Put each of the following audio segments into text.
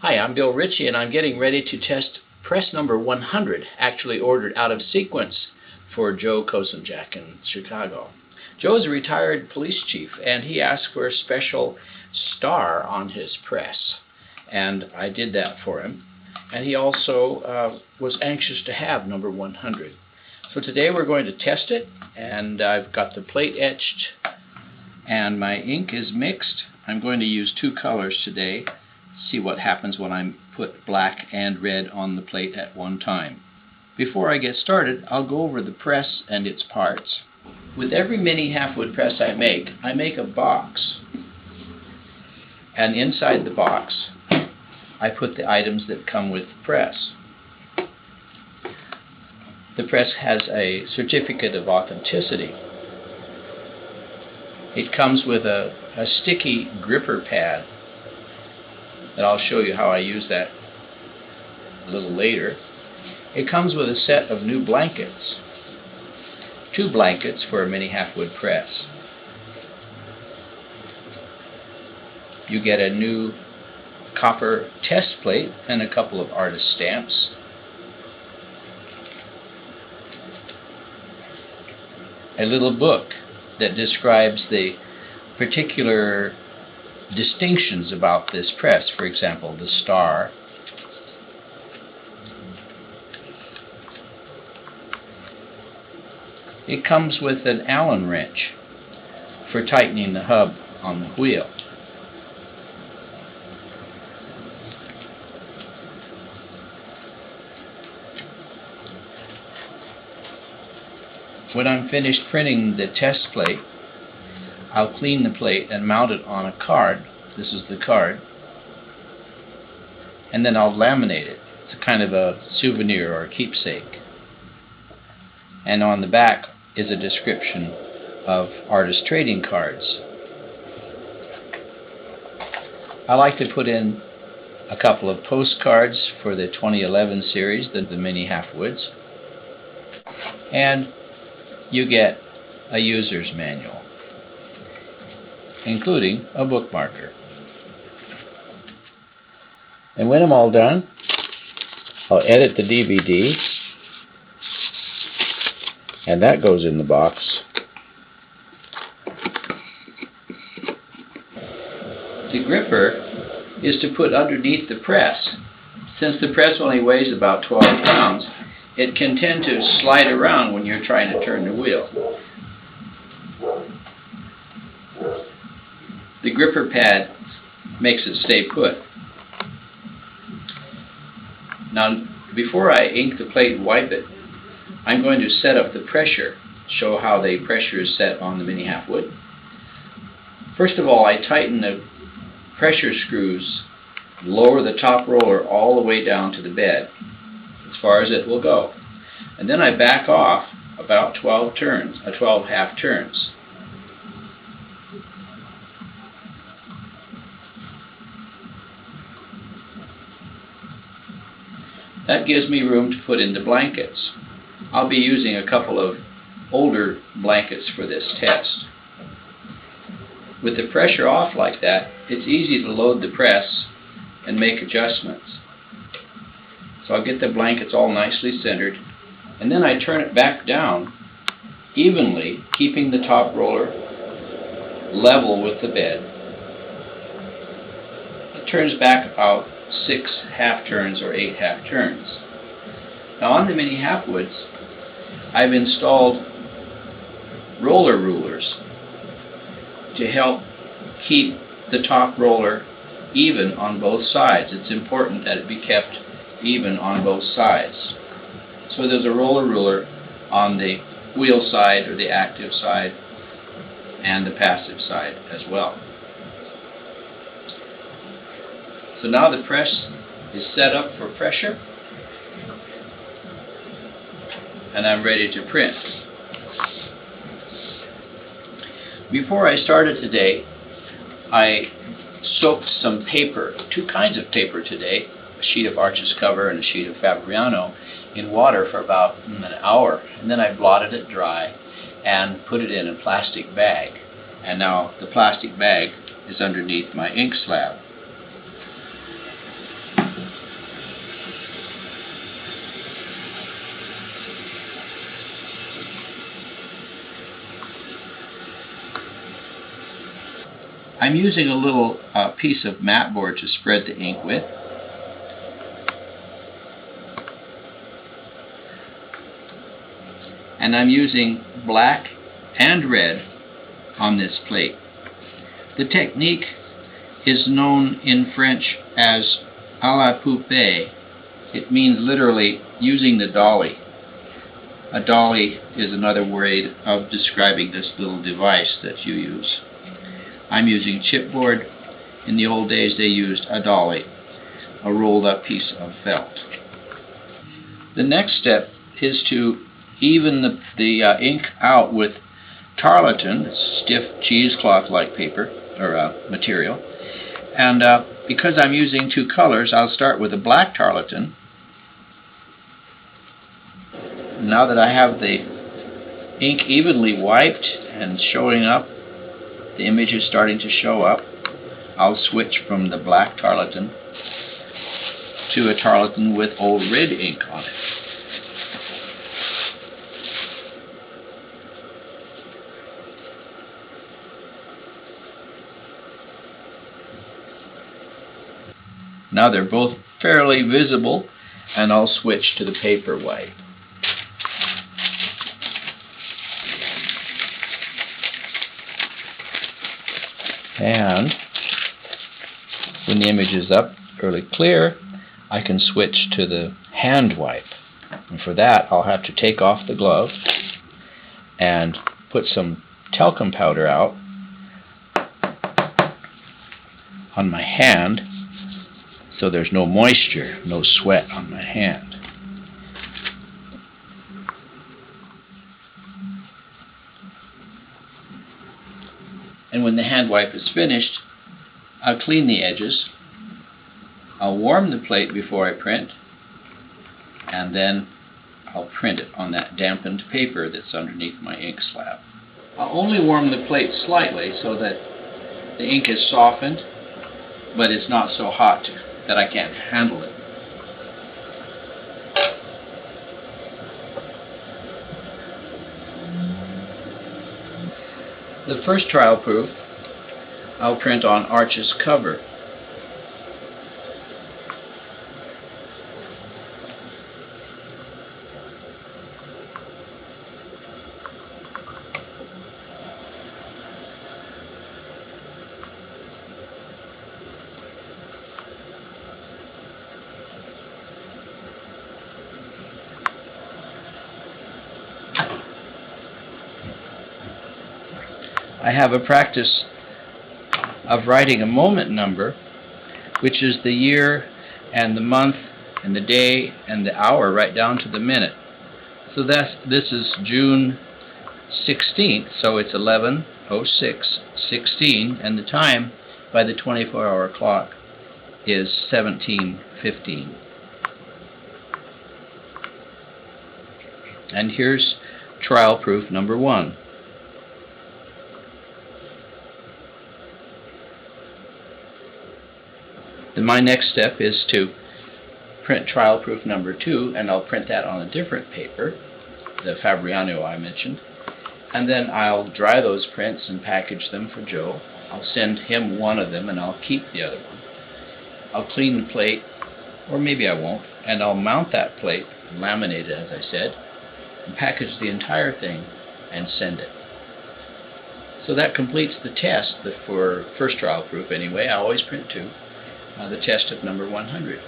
Hi, I'm Bill Ritchie, and I'm getting ready to test press number 100, actually ordered out of sequence for Joe Kosenjack in Chicago. Joe is a retired police chief, and he asked for a special star on his press, and I did that for him. And he also was anxious to have number 100. So today we're going to test it, and I've got the plate etched, and my ink is mixed. I'm going to use two colors today. See what happens when I put black and red on the plate at one time. Before I get started, I'll go over the press and its parts. With every mini halfwood press I make a box, and inside the box I put the items that come with the press. The press has a certificate of authenticity. It comes with a sticky gripper pad, and I'll show you how I use that a little later. It comes with a set of new blankets, 2 blankets for a mini halfwood press. You get a new copper test plate and a couple of artist stamps. A little book that describes the particular distinctions about this press, for example, the star. It comes with an Allen wrench for tightening the hub on the wheel. When I'm finished printing the test plate, I'll clean the plate and mount it on a card. This is the card. And then I'll laminate it. It's a kind of a souvenir or a keepsake. And on the back is a description of artist trading cards. I like to put in a couple of postcards for the 2011 series, the Mini Halfwoods. And you get a user's manual, including a bookmarker. And when I'm all done, I'll edit the DVD, and that goes in the box. The gripper is to put underneath the press. Since the press only weighs about 12 pounds, it can tend to slide around when you're trying to turn the wheel. The gripper pad makes it stay put. Now, before I ink the plate and wipe it, I'm going to set up the pressure, show how the pressure is set on the mini halfwood. First of all, I tighten the pressure screws, lower the top roller all the way down to the bed, as far as it will go. And then I back off about 12 half turns. That gives me room to put in the blankets. I'll be using a couple of older blankets for this test. With the pressure off like that, it's easy to load the press and make adjustments. So I'll get the blankets all nicely centered, and then I turn it back down evenly, keeping the top roller level with the bed. It turns back about 6 half turns or 8 half turns. Now on the mini halfwoods, I've installed roller rulers to help keep the top roller even on both sides. It's important that it be kept even on both sides. So there's a roller ruler on the wheel side or the active side and the passive side as well. So now the press is set up for pressure, and I'm ready to print. Before I started today, I soaked some paper, 2 kinds of paper today, a sheet of Arches cover and a sheet of Fabriano, in water for about an hour, and then I blotted it dry and put it in a plastic bag. And now the plastic bag is underneath my ink slab. I'm using a little piece of mat board to spread the ink with. And I'm using black and red on this plate. The technique is known in French as à la poupée. It means literally using the dolly. A dolly is another way of describing this little device that you use. I'm using chipboard. In the old days they used a dolly, a rolled up piece of felt. The next step is to even the ink out with tarlatan, stiff cheesecloth-like paper or material. And because I'm using two colors, I'll start with a black tarlatan. Now that I have the ink evenly wiped and showing up, the image is starting to show up, I'll switch from the black tarlatan to a tarlatan with old red ink on it. Now they're both fairly visible, and I'll switch to the paper white. And when the image is up fairly clear, I can switch to the hand wipe. And for that, I'll have to take off the glove and put some talcum powder out on my hand so there's no moisture, no sweat on my hand. And when the hand wipe is finished, I'll clean the edges. I'll warm the plate before I print, and then I'll print it on that dampened paper that's underneath my ink slab. I'll only warm the plate slightly so that the ink is softened, but it's not so hot that I can't handle it. The first trial proof I'll print on Arch's cover. I have a practice of writing a moment number, which is the year and the month and the day and the hour right down to the minute. So this is June 16th, so it's 11:06:16, and the time by the 24-hour clock is 17:15. And here's trial proof number 1. Then my next step is to print trial proof number 2, and I'll print that on a different paper, the Fabriano I mentioned, and then I'll dry those prints and package them for Joe. I'll send him one of them and I'll keep the other one. I'll clean the plate, or maybe I won't, and I'll mount that plate, laminate it as I said, and package the entire thing and send it. So that completes the test for first trial proof anyway. I always print 2. The test of number 100.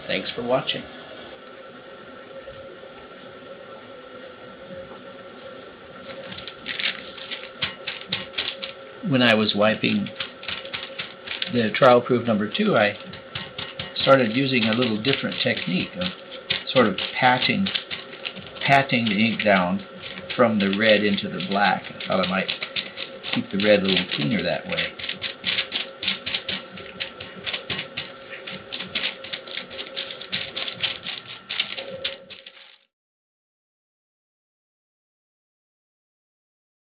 Thanks for watching. When I was wiping the trial proof number 2, I started using a little different technique of sort of patting the ink down from the red into the black. I thought I might keep the red a little cleaner that way.